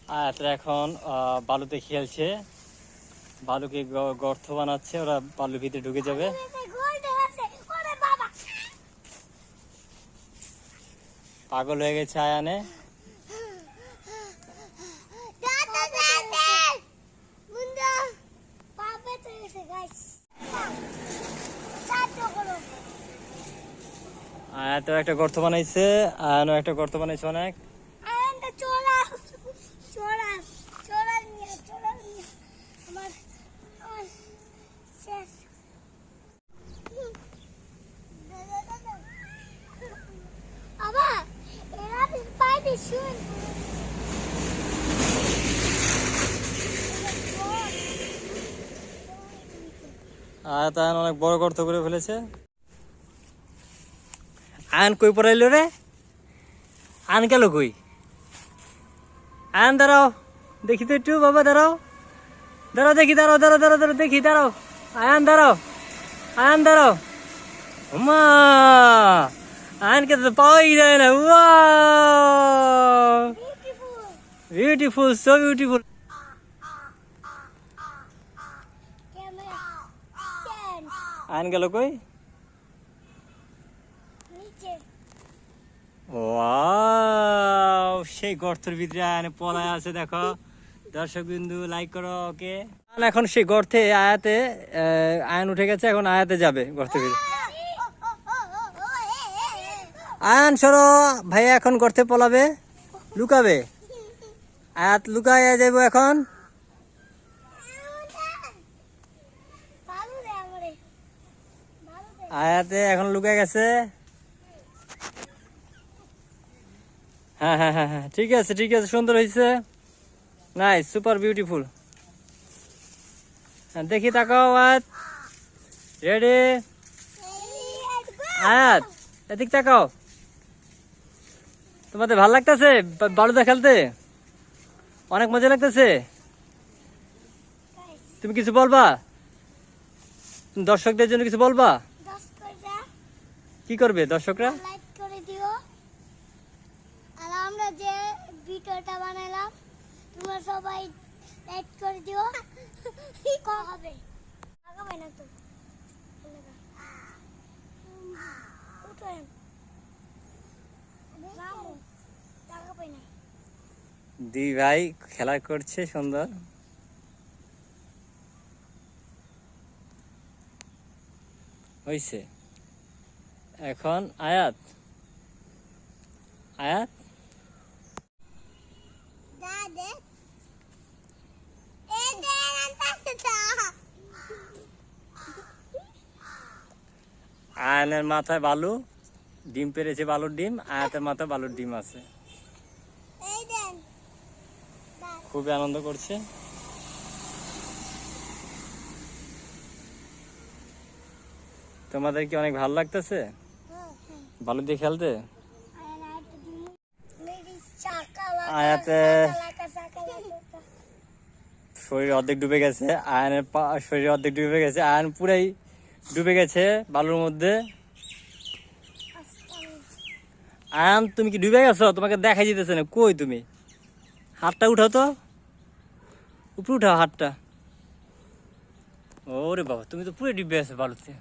আয়াতরা এখন বালুতে খেলছে, বালুকে গর্ত বানাচ্ছে, ওরা বালুর ভিতরে ঢুকে যাবে। পাগল হয়ে গেছে আয়ানে। আয়াতও একটা গর্ত বানাইছে, আয়ানও একটা গর্ত বানাইছে অনেক। আয়াত আয়ান অনেক বড় গর্ত করে ফেলেছে। আয়ান কই পড়াইলো রে? আয়ান গেল কই? আয়ান দাঁড়াও, দেখি তো একটু বাবা, দাঁড়াও দাঁড়াও দেখি, দাঁড়াও দাঁড়াও দাঁড়াও দাঁড়াও দেখি, দাঁড়াও আয়ান, দাঁড়াও আয়ান, দাঁড়াও। মা আয়ানকে তো পাওয়াই যায় না। Beautiful, so beautiful. আয়ান গেল কই? ওয়াও, সেই গর্তের ভিতরে আয়ান পলায় আছে, দেখো দর্শক বিন্দু, লাইক করো ওকে। এখন সেই গর্তে আয়াতে আয়ান উঠে গেছে, এখন আয়াতে যাবে গর্তের ভিতরে। আয়ান সরো, ভাইয়া এখন গর্তে পলাবে, লুকাবে। আয়াত লুকায় যাবো এখন। আয়াতে এখন লুকায় গেছে। হ্যাঁ হ্যাঁ হ্যাঁ হ্যাঁ, ঠিক আছে ঠিক আছে, সুন্দর হয়েছে, নাইস, সুপার বিউটিফুল। দেখি তাকাও আয়াত, রেডি? আয়াত এদিক তাকাও। তোমাদের ভালো লাগতেছে বালুতে খেলতে? অনেক মজা লাগতেছে? তুমি কিছু বলবা? দর্শকদের জন্য কিছু বলবা? কি করবে দর্শকরা? লাইক করে দিও। আর আমরা যে ভিডিওটা বানাইলাম তোমরা সবাই লাইক করে দিও। কি হবে? লাগাবে না তো। উঠেন। রামু লাগাবে না। দুই ভাই খেলা করছে সুন্দর। হইছে। এখন আয়াত, আয়াত দাদে আয়ানের মাথায় বালু, ডিম পেরেছে, বালুর ডিম। আয়াতের মাথায় বালুর ডিম আছে। খুবই আনন্দ করছে। তোমাদের কি অনেক ভালো লাগতেছে বালু দিয়ে খেলতে? আয়াতে শরীর অর্ধেক ডুবে গেছে, আয়নের শরীর অর্ধেক ডুবে গেছে, আয়ন পুরাই ডুবে গেছে বালুর মধ্যে। আয়ান তুমি কি ডুবে গেছো? তোমাকে দেখা যেতেছে না, কই তুমি? হাতটা উঠাও তো, উপরে উঠাও হাতটা। ওরে বাবা, তুমি তো পুরো ডুবে গেছো বালুতে।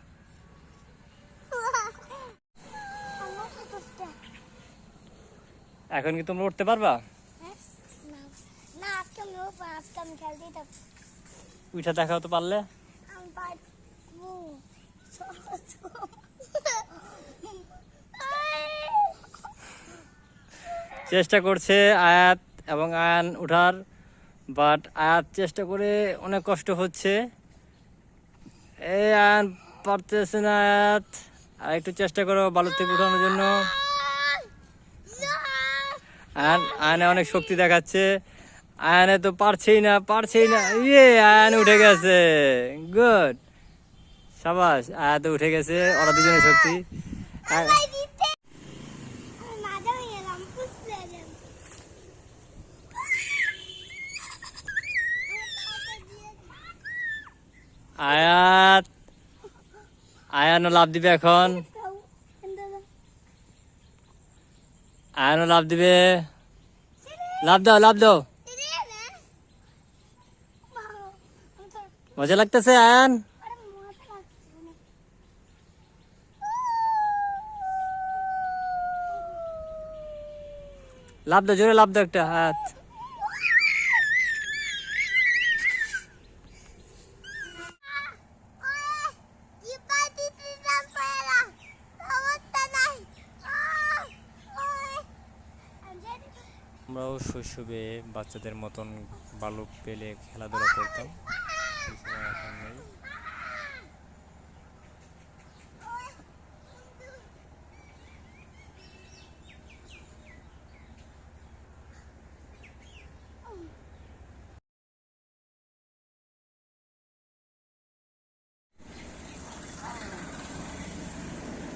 এখন কি তোমরা উঠতে পারবা? উঠা দেখাও তো পারলে। চেষ্টা করছে আয়াত এবং আয়ান উঠার, বাট আয়াত চেষ্টা করে অনেক কষ্ট হচ্ছে। এই আয়ান পারতেছে না। আয়াত আর একটু চেষ্টা করো বালু থেকে উঠানোর জন্য। আয়ানে অনেক শক্তি দেখাচ্ছে, আয়ানে তো পারছেই না, পারছেই না। ইয়ে, আয়ান উঠে গেছে, গুড, সাবাস, আয়াতে উঠে গেছে। ওরা দুজনে শক্তি। আয়াত, আয়ানও লাভ দিবে এখন, আয়ানও লাভ দিবে। লাভ দাও, লাভ দাও। মজা লাগতেছে আয়ান? আরে মজা লাগছে অনেক। লাভ দাও, জোরে লাভ দাও একটা হাত। আমরাও শৈশবে বাচ্চাদের মতন বালু পেলে খেলাধুলা করতাম, সেই সময় এখন নেই।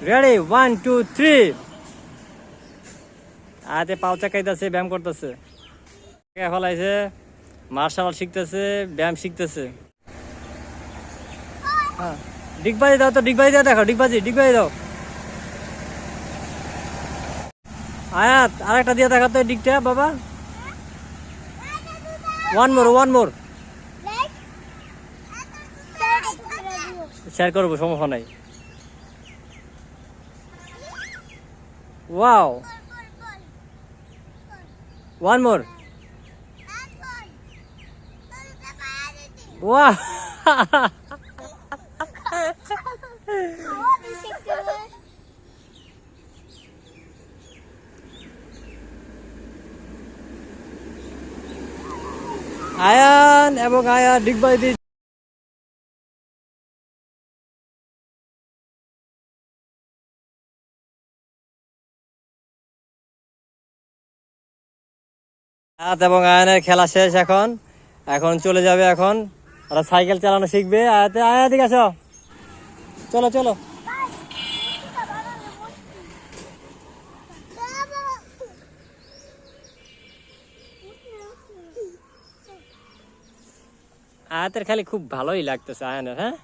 রেডি, 1 2 3। আতে পাও চাকাইতেছে, ব্যায়াম করতেছে, ফলাইছে, মার্শাল আর্ট শিখতেছে, ব্যায়াম শিখতেছে। হ্যাঁ, ডিগবাজি দাও তো, ডিগবাজি দাও, দেখো ডিগবাজি, ডিগবাজি দাও। আয়াত আরেকটা দিয়ে দেখা তো ডিগটা বাবা। One more, one more. শেয়ার করবো, সমস্যা নাই। Wow, one more. Wow. Ayan এবং আয়া ডিগবাজি। আয়াত এবং আয়ানের খেলা শেষ, এখন এখন চলে যাবে, এখন ওরা সাইকেল চালানো শিখবে। আয়াতে, আয়া দিকে আসো, চলো চলো। আয়াতের খালি খুব ভালোই লাগতেছে আয়ানের, হ্যাঁ।